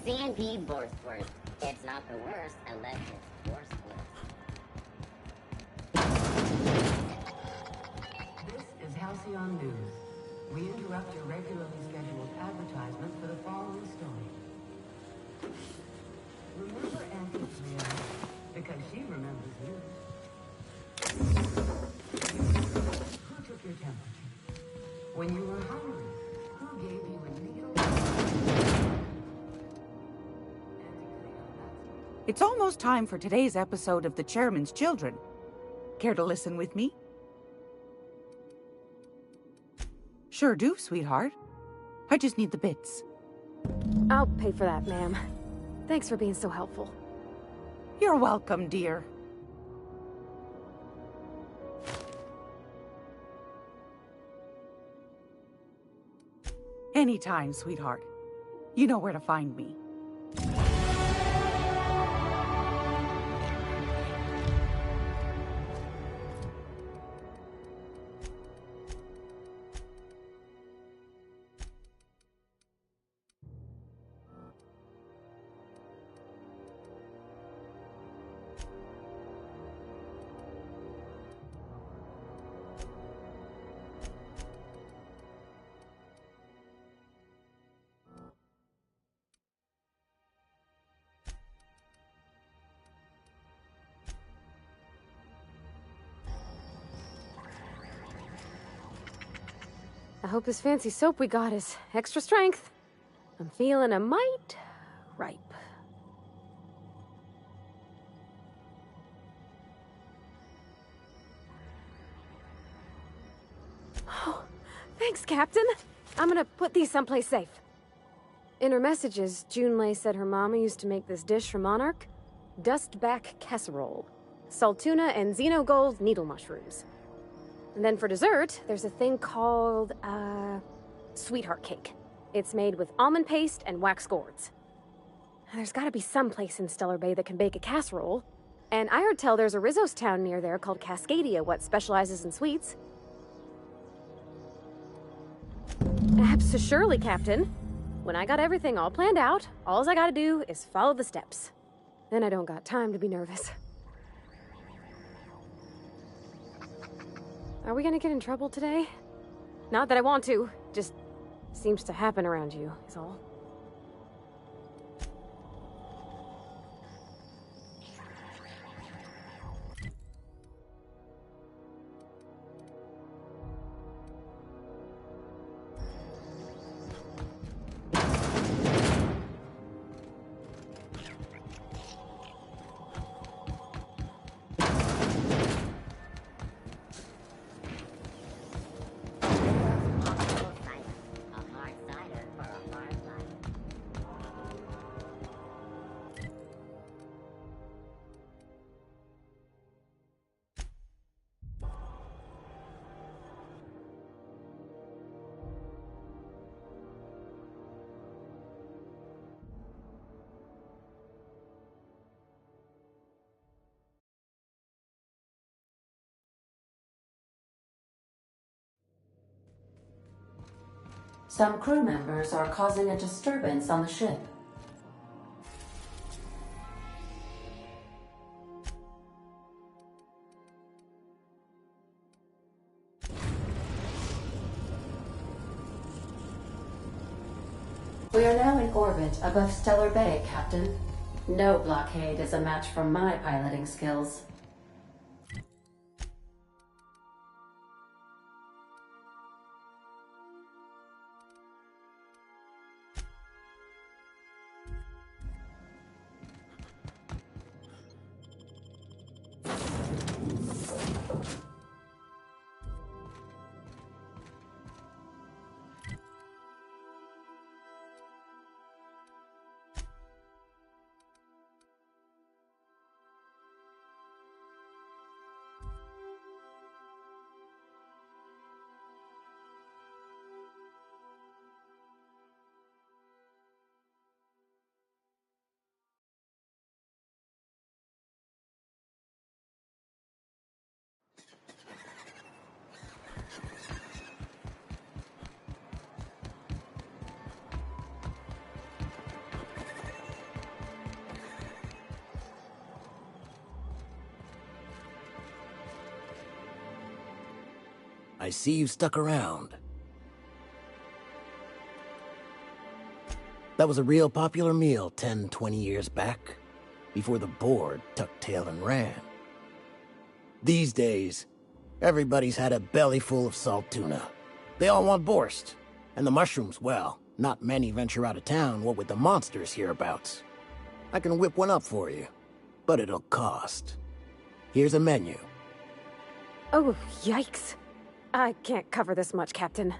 CMP Borstworth. It's not the worst unless it's Borstworth. This is Halcyon News. We interrupt your regularly scheduled advertisement for the following story. Remember Auntie Pionera, because she remembers you. Who took your temperature? When you were hungry, who gave you a needle? It's almost time for today's episode of The Chairman's Children. Care to listen with me? Sure do, sweetheart. I just need the bits. I'll pay for that, ma'am. Thanks for being so helpful. You're welcome, dear. Anytime, sweetheart. You know where to find me. I hope this fancy soap we got is extra strength. I'm feeling a mite ripe. Oh, thanks, Captain. I'm gonna put these someplace safe. In her messages, Junlei said her mama used to make this dish for Monarch. Dustback casserole. Saltuna and xenogold needle mushrooms. And then for dessert, there's a thing called, sweetheart cake. It's made with almond paste and wax gourds. There's gotta be some place in Stellar Bay that can bake a casserole. And I heard tell there's a Rizzo's town near there called Cascadia, what specializes in sweets. Surely, Captain. When I got everything all planned out, all I gotta do is follow the steps. Then I don't got time to be nervous. Are we gonna get in trouble today? Not that I want to, just seems to happen around you, is all. Some crew members are causing a disturbance on the ship. We are now in orbit above Stellar Bay, Captain. No blockade is a match for my piloting skills. I see you stuck around. That was a real popular meal 10, 20 years back, before the board tucked tail and ran. These days, everybody's had a belly full of salt tuna. They all want borscht. And the mushrooms, well, not many venture out of town, what with the monsters hereabouts. I can whip one up for you, but it'll cost. Here's a menu. Oh, yikes. I can't cover this much, Captain.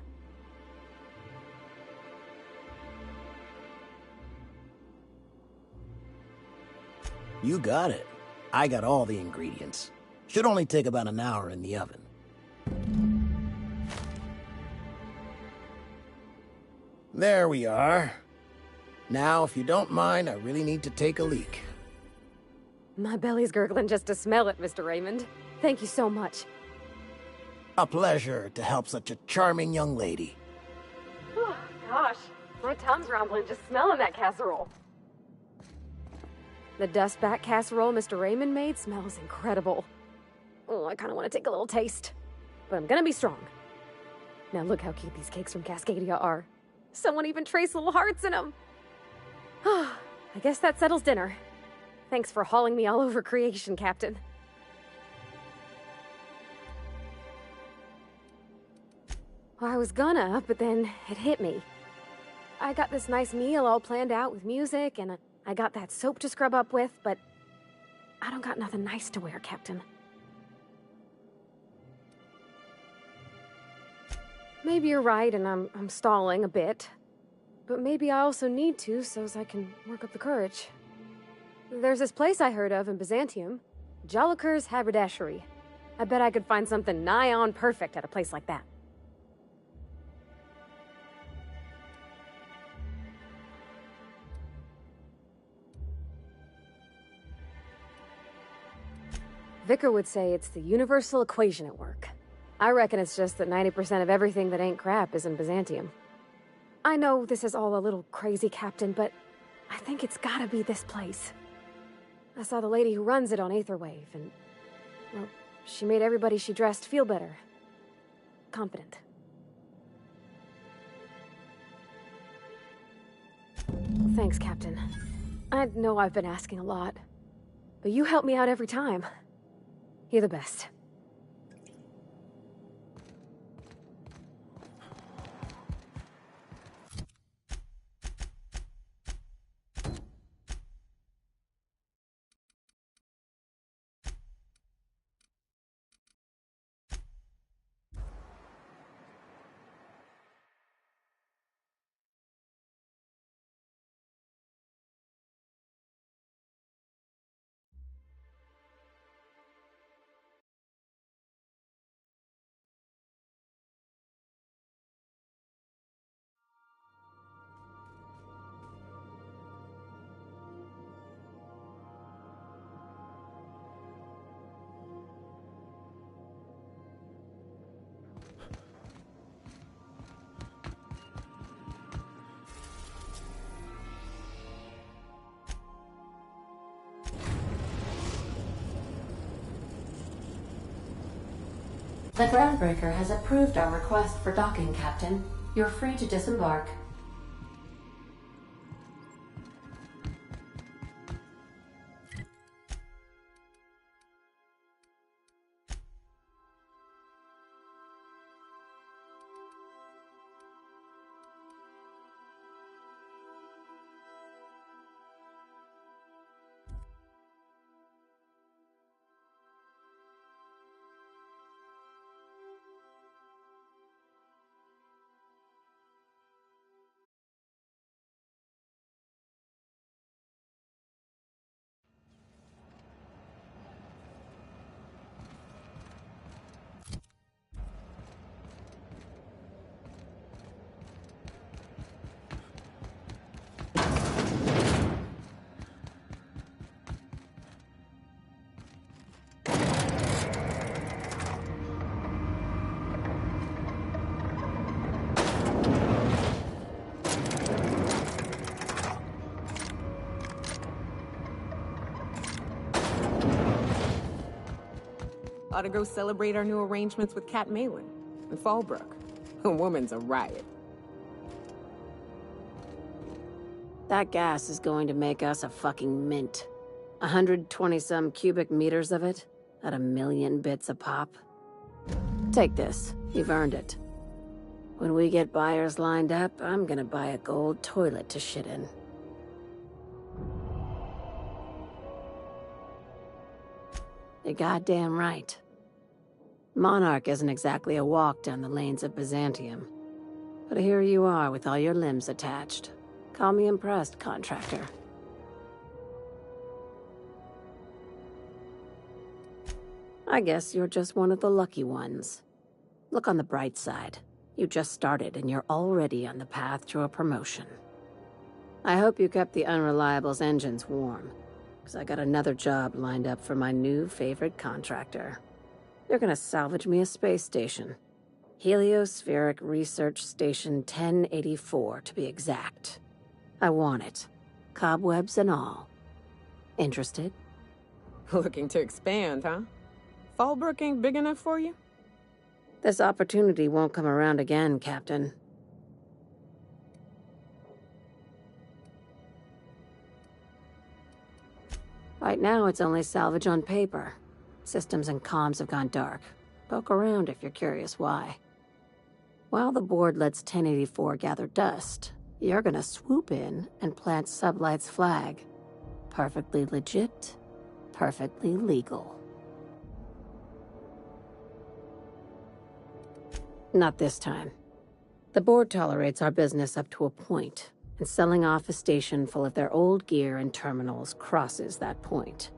You got it. I got all the ingredients. Should only take about an hour in the oven. There we are. Now, if you don't mind, I really need to take a leak. My belly's gurgling just to smell it, Mr. Raymond. Thank you so much. A pleasure to help such a charming young lady. Oh, gosh. My tongue's rumbling just smelling that casserole. The dustback casserole Mr. Raymond made smells incredible. Oh, I kind of want to take a little taste. But I'm gonna be strong. Now look how cute these cakes from Cascadia are. Someone even traced little hearts in them. I guess that settles dinner. Thanks for hauling me all over creation, Captain. Well, I was gonna, but then it hit me. I got this nice meal all planned out with music, and I got that soap to scrub up with, but I don't got nothing nice to wear, Captain. Maybe you're right, and I'm stalling a bit. But maybe I also need to, so as I can work up the courage. There's this place I heard of in Byzantium, Jolicoeur's Haberdashery. I bet I could find something nigh on perfect at a place like that. Vicar would say it's the universal equation at work. I reckon it's just that 90% of everything that ain't crap is in Byzantium. I know this is all a little crazy, Captain, but I think it's gotta be this place. I saw the lady who runs it on Aetherwave, and, well, she made everybody she dressed feel better. Confident. Thanks, Captain. I know I've been asking a lot, but you help me out every time. You're the best. The Groundbreaker has approved our request for docking, Captain. You're free to disembark. Ought to go celebrate our new arrangements with Cat Malin. In Fallbrook, a woman's a riot. That gas is going to make us a fucking mint. 120-some cubic meters of it, at 1,000,000 bits a pop. Take this. You've earned it. When we get buyers lined up, I'm gonna buy a gold toilet to shit in. You're goddamn right. Monarch isn't exactly a walk down the lanes of Byzantium. But here you are with all your limbs attached. Call me impressed, contractor. I guess you're just one of the lucky ones. Look on the bright side. You just started and you're already on the path to a promotion. I hope you kept the Unreliable's engines warm, because I got another job lined up for my new favorite contractor. They're gonna salvage me a space station. Heliospheric Research Station 1084, to be exact. I want it. Cobwebs and all. Interested? Looking to expand, huh? Fallbrook ain't big enough for you? This opportunity won't come around again, Captain. Right now, it's only salvage on paper. Systems and comms have gone dark. Poke around if you're curious why. While the board lets 1084 gather dust, you're gonna swoop in and plant Sublight's flag. Perfectly legit, perfectly legal. Not this time. The board tolerates our business up to a point, and selling off a station full of their old gear and terminals crosses that point.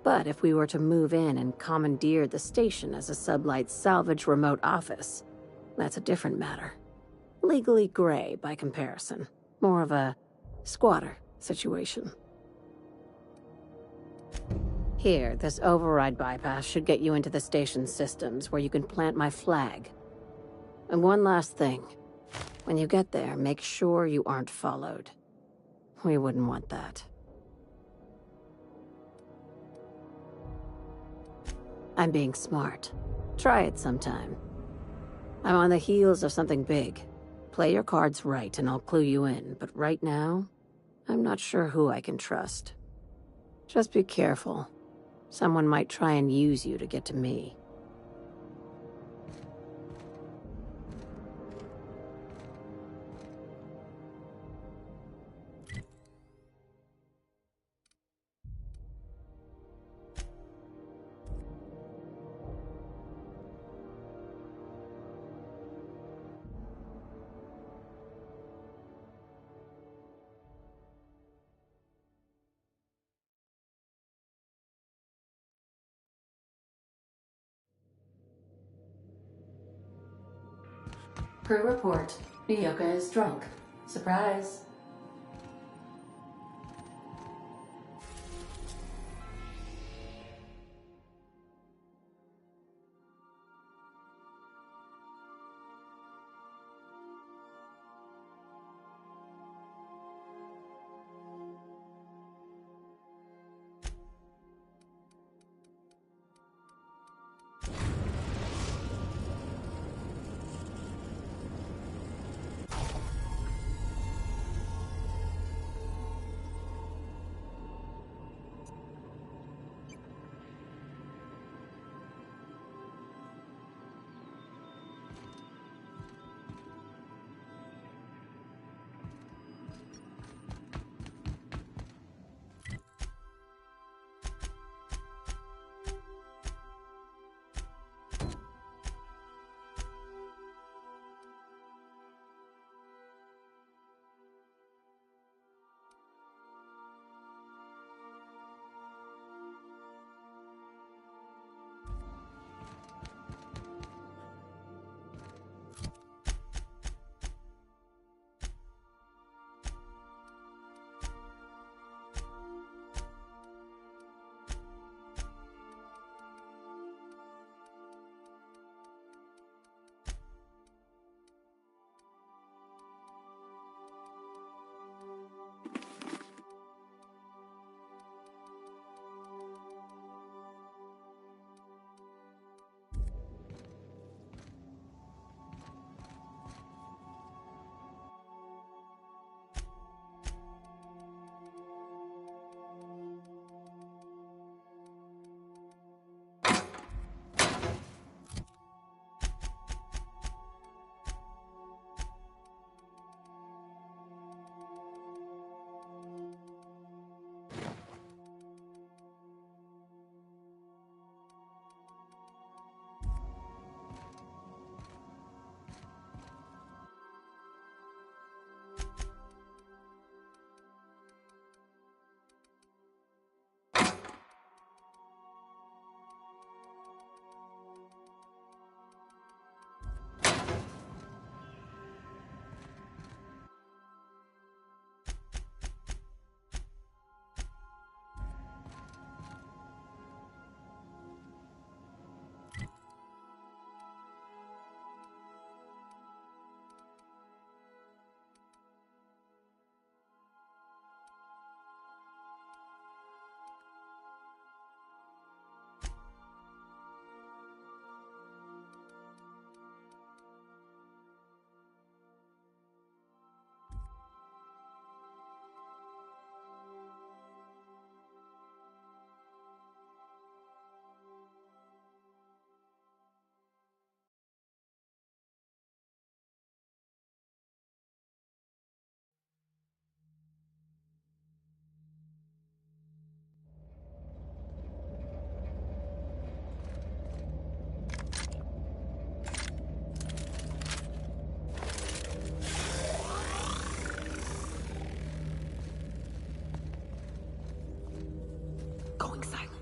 But if we were to move in and commandeer the station as a Sublight salvage remote office, that's a different matter. Legally gray by comparison. More of a squatter situation. Here, this override bypass should get you into the station's systems where you can plant my flag. And one last thing. When you get there, make sure you aren't followed. We wouldn't want that. I'm being smart. Try it sometime. I'm on the heels of something big. Play your cards right and I'll clue you in, but right now, I'm not sure who I can trust. Just be careful. Someone might try and use you to get to me. Crew report. Nyoka is drunk. Surprise. going silent.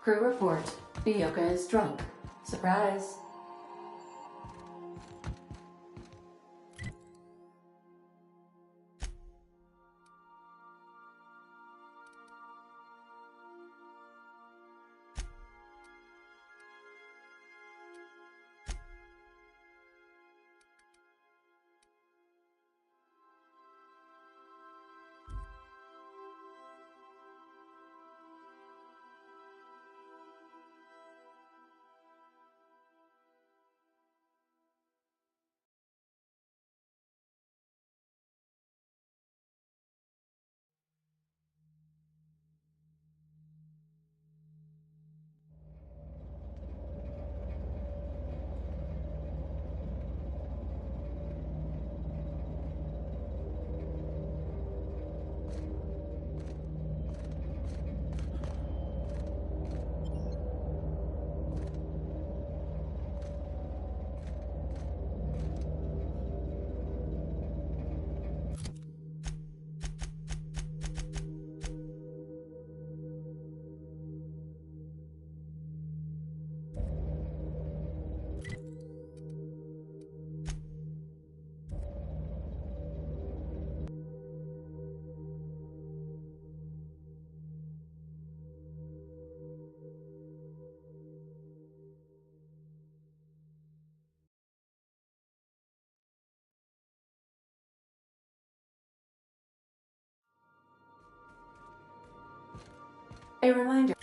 Crew report. Bioka is drunk. Surprise. A reminder.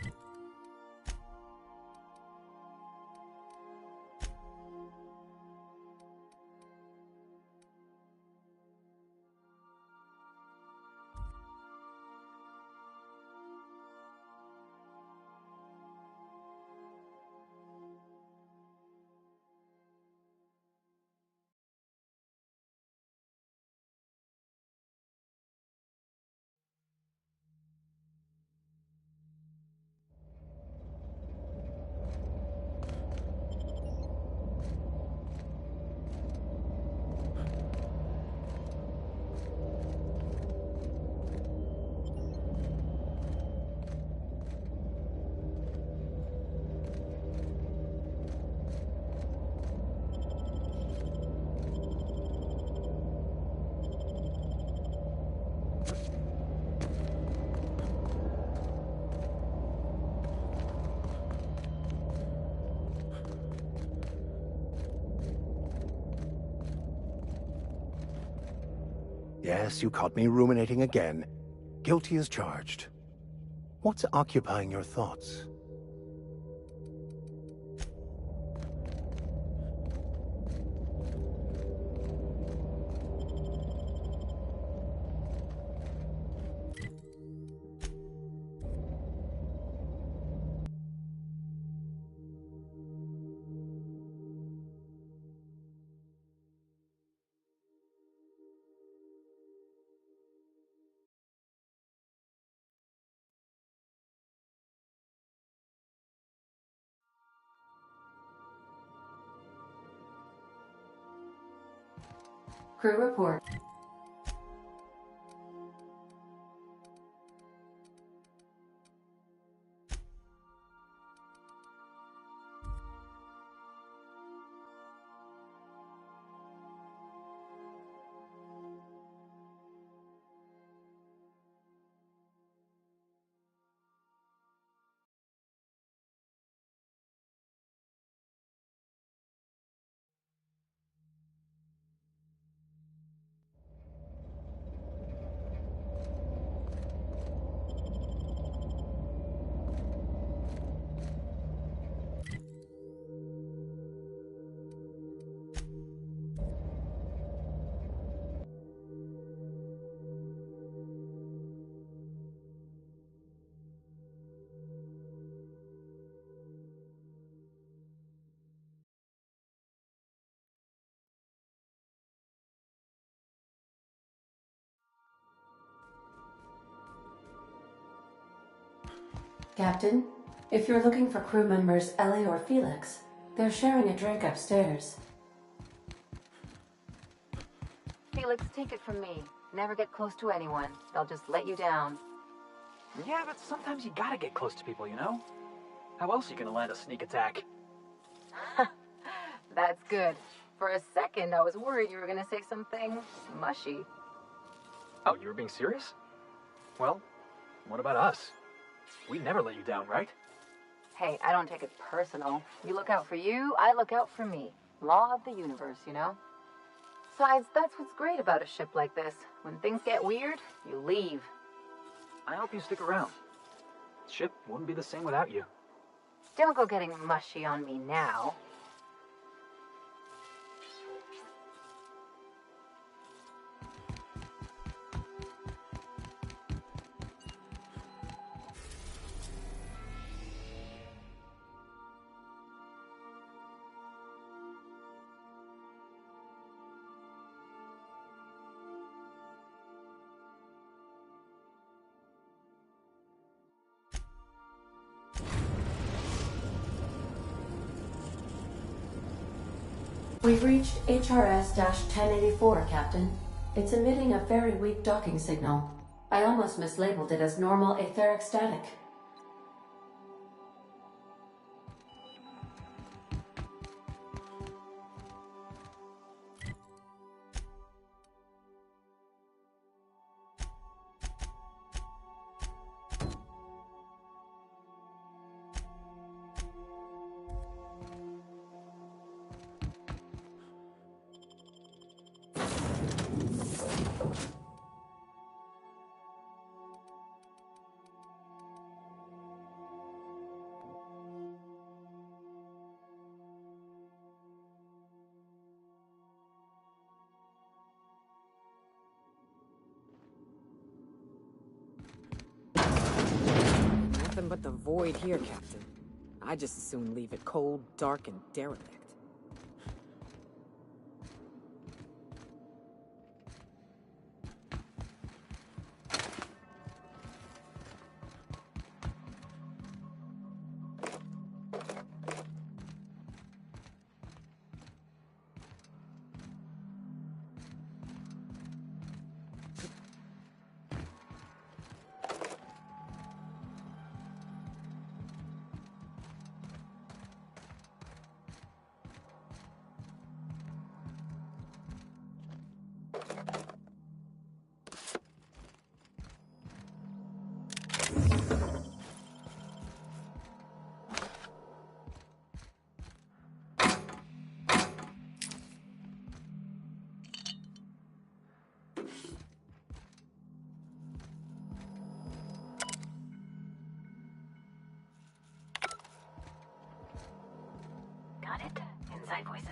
Yes, you caught me ruminating again. Guilty as charged. What's occupying your thoughts? Crew report. Captain, if you're looking for crew members Ellie or Felix, they're sharing a drink upstairs. Felix, take it from me. Never get close to anyone. They'll just let you down. Yeah, but sometimes you gotta get close to people, you know? How else are you gonna land a sneak attack? That's good. For a second, I was worried you were gonna say something mushy. Oh, you were being serious? Well, what about us? We never let you down, right? Hey, I don't take it personal. You look out for you, I look out for me. Law of the universe, you know? Besides, that's what's great about a ship like this. When things get weird, you leave. I hope you stick around. The ship wouldn't be the same without you. Don't go getting mushy on me now. We've reached HRS-1084, Captain. It's emitting a very weak docking signal. I almost mislabeled it as normal etheric static. nothing but the void here, Captain. I just as soon leave it cold, dark, and derelict. Got it? Inside voices.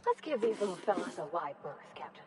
Let's give these little fellas a wide berth, Captain.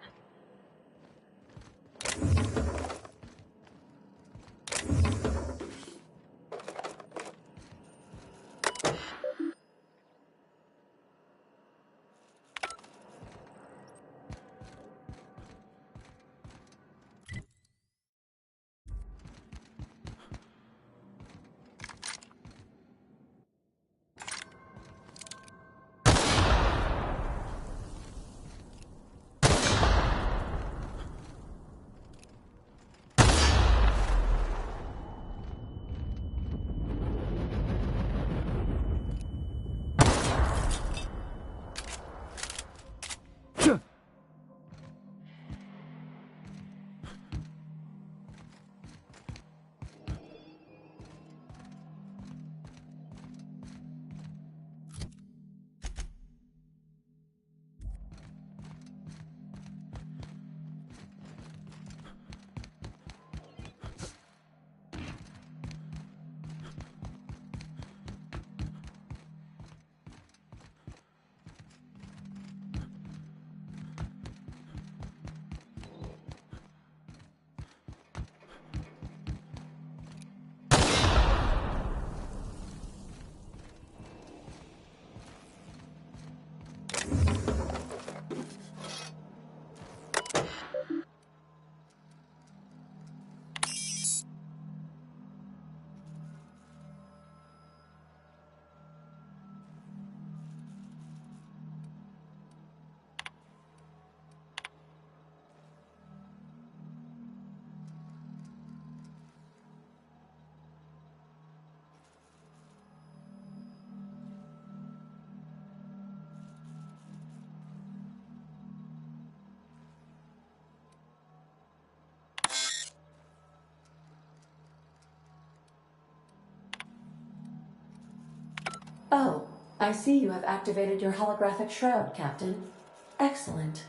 Oh, I see you have activated your holographic shroud, Captain. Excellent.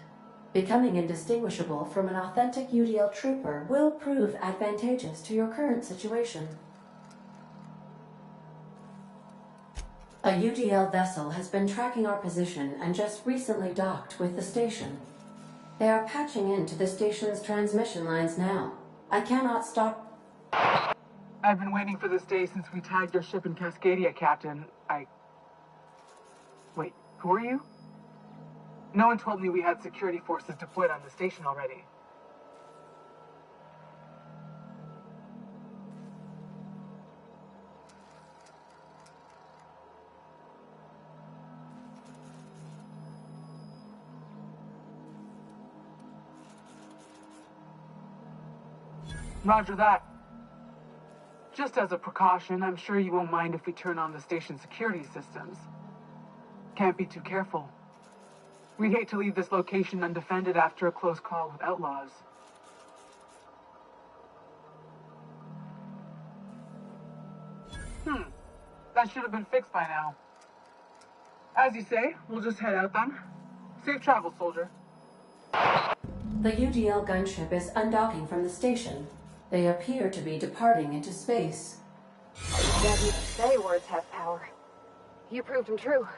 Becoming indistinguishable from an authentic UDL trooper will prove advantageous to your current situation. A UDL vessel has been tracking our position and just recently docked with the station. They are patching into the station's transmission lines now. I cannot stop. I've been waiting for this day since we tagged your ship in Cascadia, Captain. Wait, who are you? No one told me we had security forces deployed on the station already. Roger that. Just as a precaution, I'm sure you won't mind if we turn on the station security systems. Can't be too careful. We'd hate to leave this location undefended after a close call with outlaws. That should have been fixed by now. As you say, we'll just head out then. Safe travel, soldier. The UDL gunship is undocking from the station. They appear to be departing into space. Dad used to say words have power. You proved them true.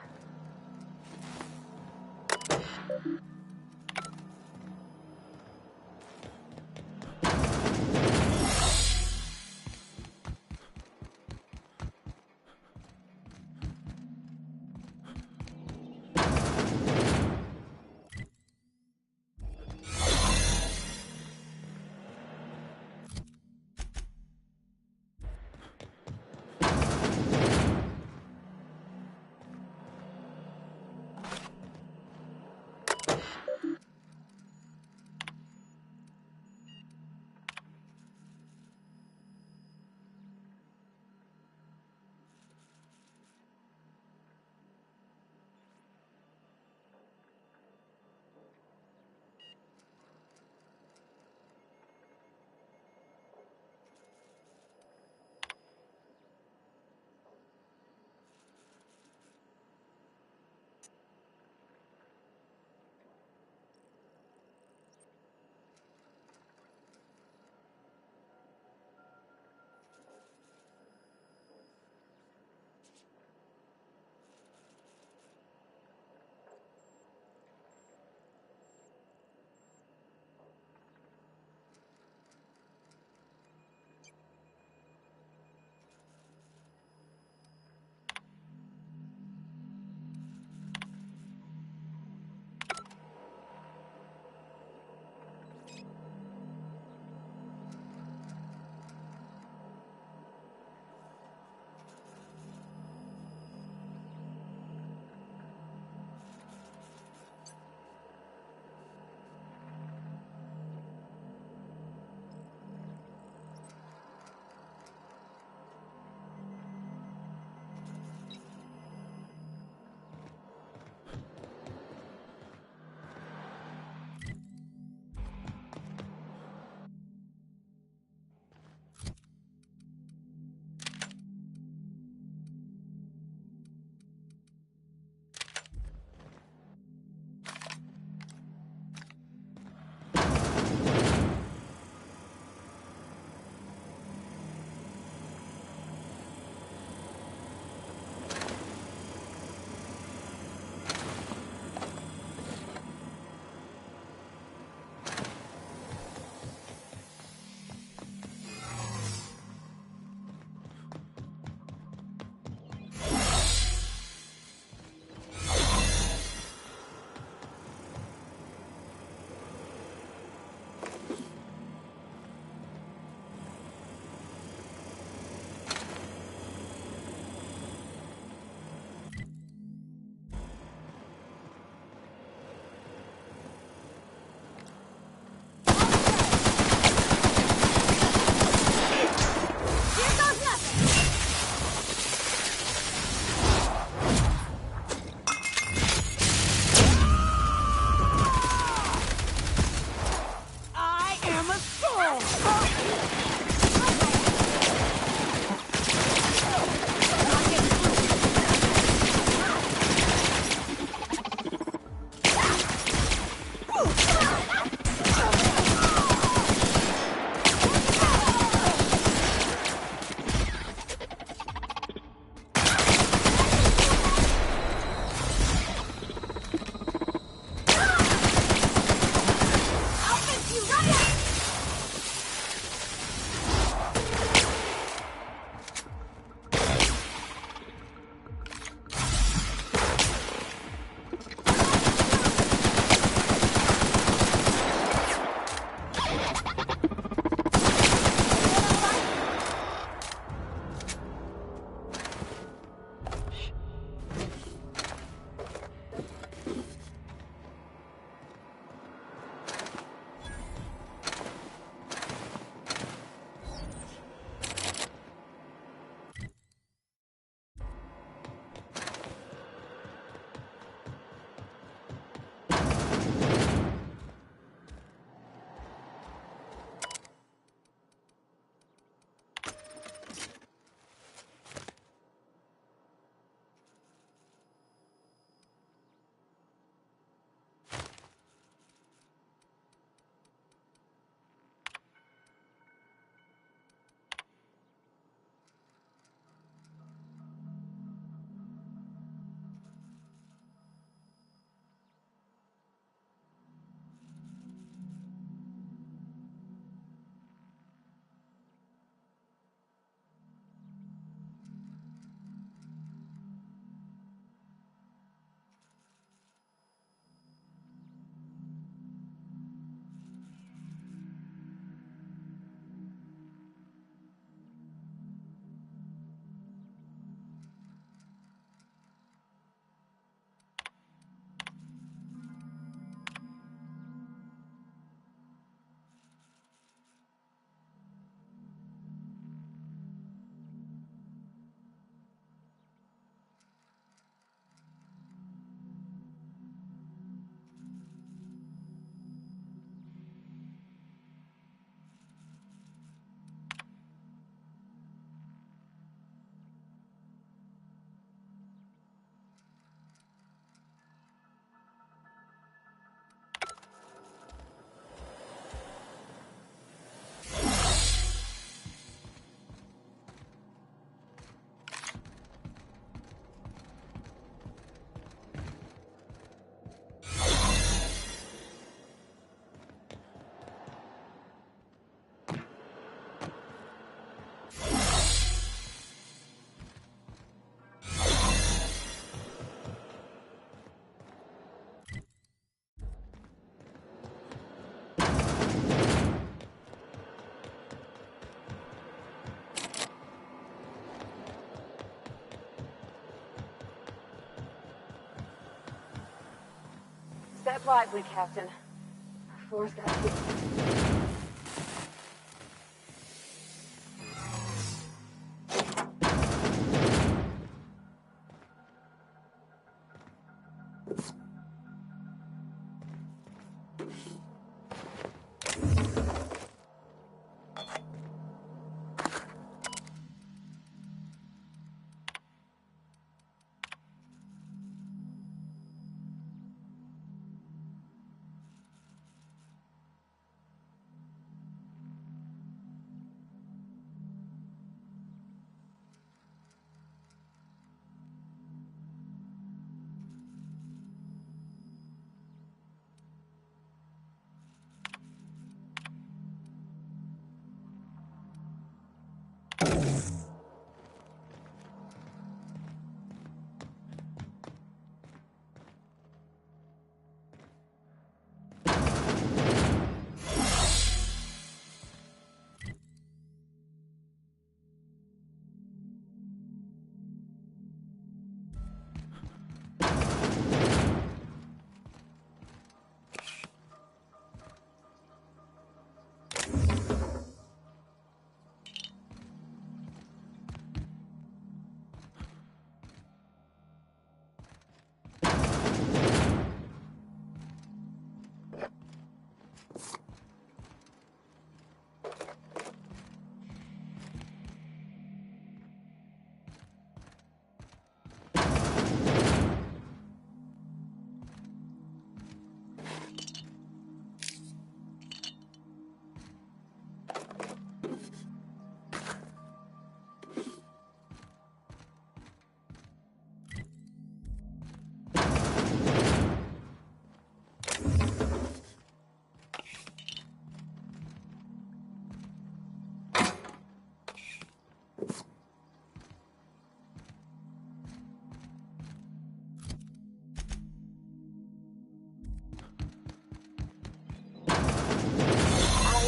Tread lively, Captain. Our floor's got you.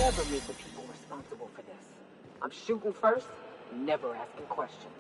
Never meet the people responsible for this. I'm shooting first, never asking questions.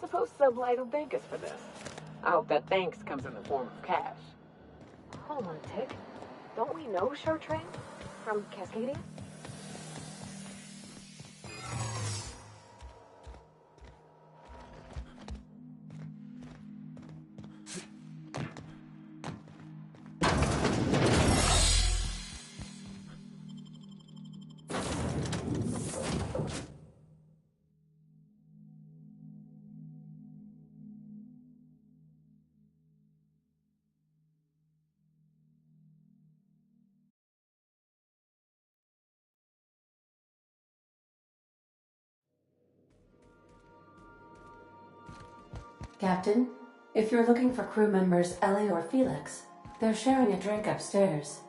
supposed to supply Vegas for this. I hope that thanks comes in the form of cash. Hold on a tick. Don't we know Chartrain from Cascadia? Captain, if you're looking for crew members Ellie or Felix, they're sharing a drink upstairs.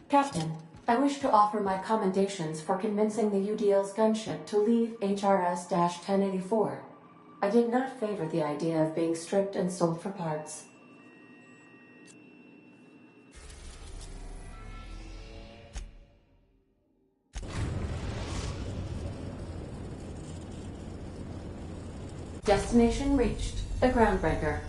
Captain, I wish to offer my commendations for convincing the UDL's gunship to leave HRS-1084. I did not favor the idea of being stripped and sold for parts. Destination reached. The Groundbreaker.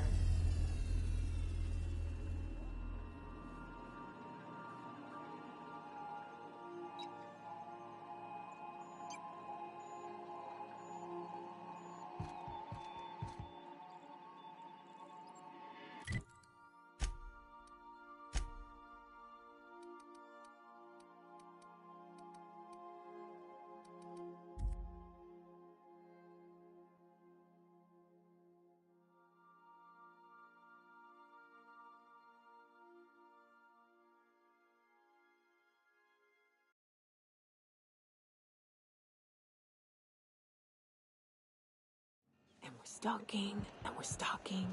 And we're stalking, and we're stalking.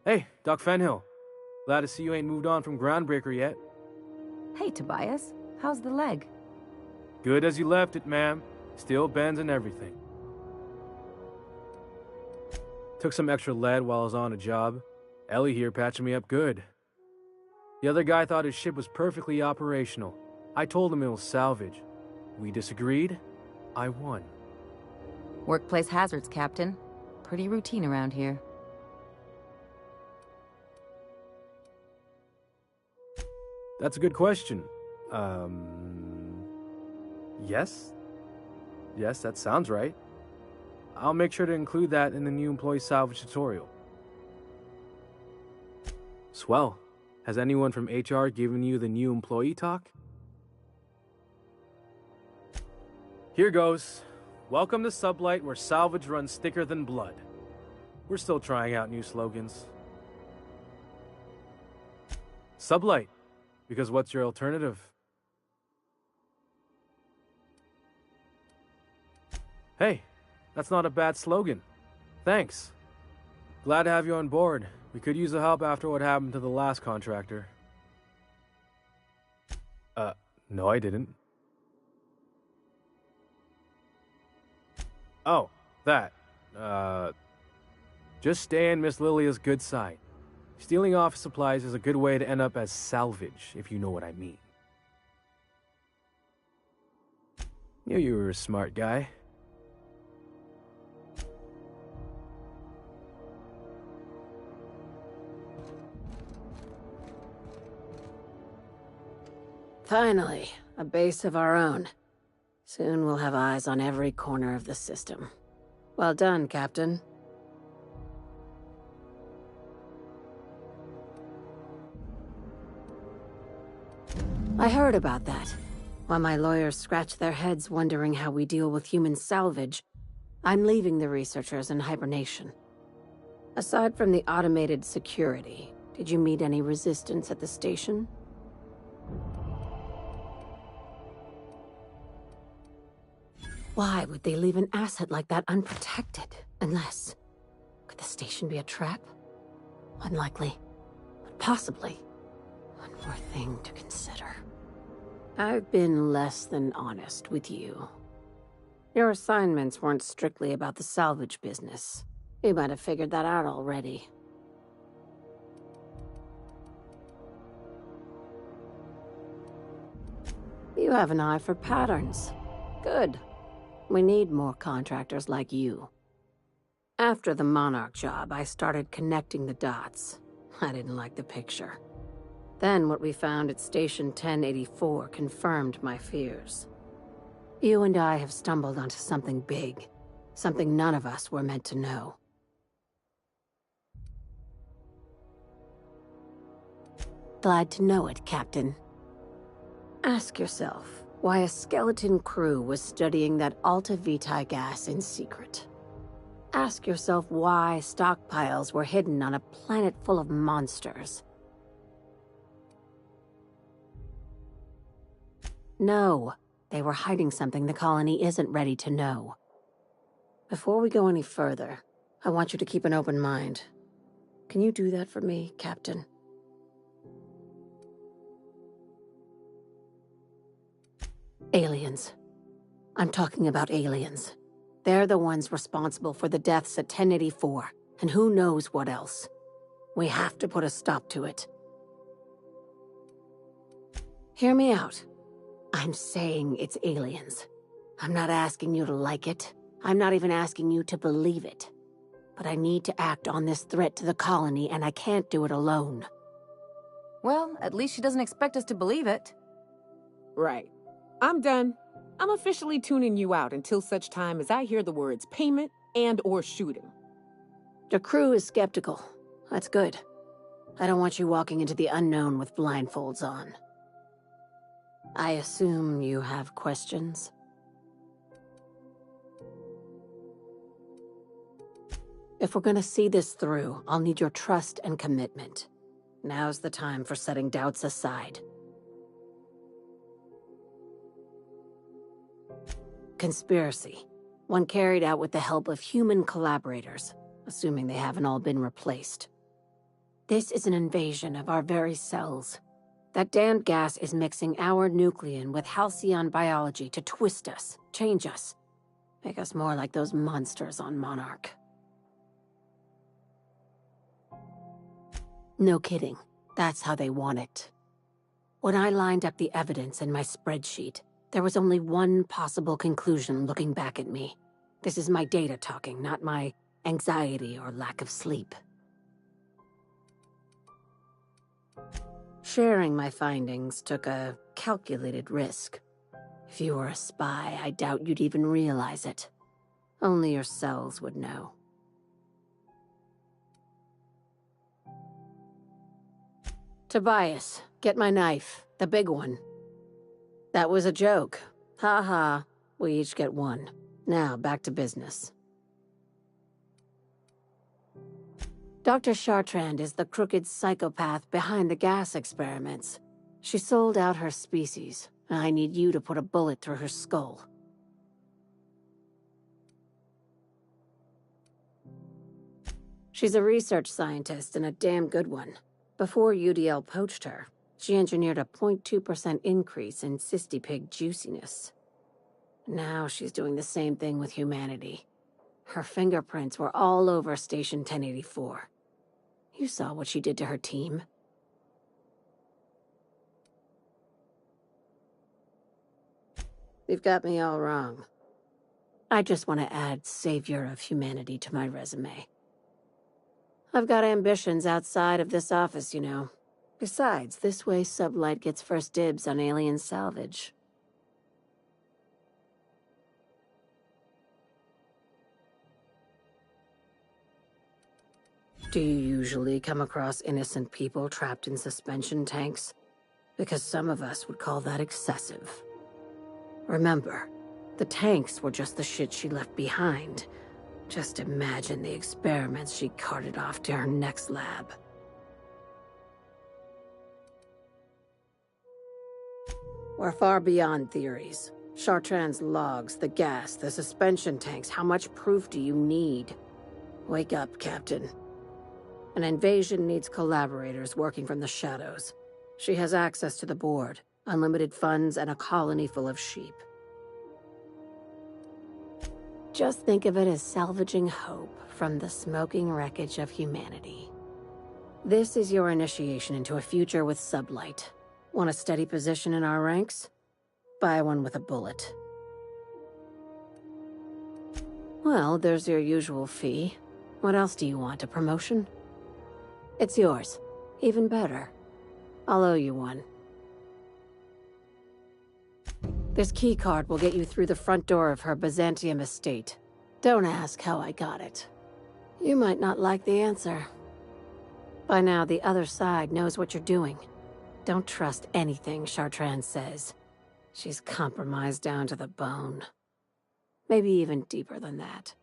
Hey, Doc Fenhill. Glad to see you ain't moved on from Groundbreaker yet. Hey, Tobias. How's the leg? Good as you left it, ma'am. Still bends and everything. Took some extra lead while I was on a job. Ellie here patching me up good. The other guy thought his ship was perfectly operational. I told him it was salvage. We disagreed. I won. Workplace hazards, Captain. Pretty routine around here. That's a good question. Yes? Yes, that sounds right. I'll make sure to include that in the new employee salvage tutorial. Swell. Has anyone from HR given you the new employee talk? Here goes. Welcome to Sublight, where salvage runs thicker than blood. We're still trying out new slogans. Sublight. Because what's your alternative? Hey, that's not a bad slogan. Thanks. Glad to have you on board. We could use the help after what happened to the last contractor. No, I didn't. Oh, that. Just stay in Miss Lilia's good side. Stealing office supplies is a good way to end up as salvage, if you know what I mean. Knew you were a smart guy. Finally, a base of our own. Soon we'll have eyes on every corner of the system. Well done, Captain. I heard about that. While my lawyers scratch their heads wondering how we deal with human salvage, I'm leaving the researchers in hibernation. Aside from the automated security, did you meet any resistance at the station? Why would they leave an asset like that unprotected? Unless... could the station be a trap? Unlikely. But possibly. One more thing to consider. I've been less than honest with you. Your assignments weren't strictly about the salvage business. You might have figured that out already. You have an eye for patterns. Good. We need more contractors like you. After the Monarch job, I started connecting the dots. I didn't like the picture. Then what we found at Station 1084 confirmed my fears. You and I have stumbled onto something big. Something none of us were meant to know. Glad to know it, Captain. Ask yourself, Why a skeleton crew was studying that Alta Vitae gas in secret. Ask yourself why stockpiles were hidden on a planet full of monsters. No, they were hiding something the colony isn't ready to know. Before we go any further, I want you to keep an open mind. Can you do that for me, Captain? Aliens. I'm talking about aliens. They're the ones responsible for the deaths at 1084, and who knows what else. We have to put a stop to it. Hear me out. I'm saying it's aliens. I'm not asking you to like it. I'm not even asking you to believe it. But I need to act on this threat to the colony, and I can't do it alone. Well, at least she doesn't expect us to believe it. Right. I'm done. I'm officially tuning you out until such time as I hear the words payment and/or shooting. The crew is skeptical. That's good. I don't want you walking into the unknown with blindfolds on. I assume you have questions? If we're gonna see this through, I'll need your trust and commitment. Now's the time for setting doubts aside. Conspiracy. One carried out with the help of human collaborators, assuming they haven't all been replaced. This is an invasion of our very cells. That damned gas is mixing our nucleon with halcyon biology to twist us, change us, make us more like those monsters on Monarch. No kidding. That's how they want it. When I lined up the evidence in my spreadsheet, there was only one possible conclusion looking back at me. This is my data talking, not my anxiety or lack of sleep. Sharing my findings took a calculated risk. If you were a spy, I doubt you'd even realize it. Only your cells would know. Tobias, get my knife, the big one. That was a joke. Ha ha, we each get one. Now, back to business. Dr. Chartrand is the crooked psychopath behind the gas experiments. She sold out her species, and I need you to put a bullet through her skull. She's a research scientist and a damn good one. Before UDL poached her, she engineered a 0.2% increase in cystipig juiciness. Now she's doing the same thing with humanity. Her fingerprints were all over Station 1084. You saw what she did to her team. You've got me all wrong. I just want to add Savior of Humanity to my resume. I've got ambitions outside of this office, you know. Besides, this way Sublight gets first dibs on alien salvage. Do you usually come across innocent people trapped in suspension tanks? Because some of us would call that excessive. Remember, the tanks were just the shit she left behind. Just imagine the experiments she carted off to her next lab. We're far beyond theories. Chartrand's logs, the gas, the suspension tanks, how much proof do you need? Wake up, Captain. An invasion needs collaborators working from the shadows. She has access to the board, unlimited funds, and a colony full of sheep. Just think of it as salvaging hope from the smoking wreckage of humanity. This is your initiation into a future with Sublight. Want a steady position in our ranks? Buy one with a bullet. Well, there's your usual fee. What else do you want, a promotion? It's yours. Even better. I'll owe you one. This keycard will get you through the front door of her Byzantium estate. Don't ask how I got it. You might not like the answer. By now, the other side knows what you're doing. Don't trust anything Chartrand says. She's compromised down to the bone. Maybe even deeper than that.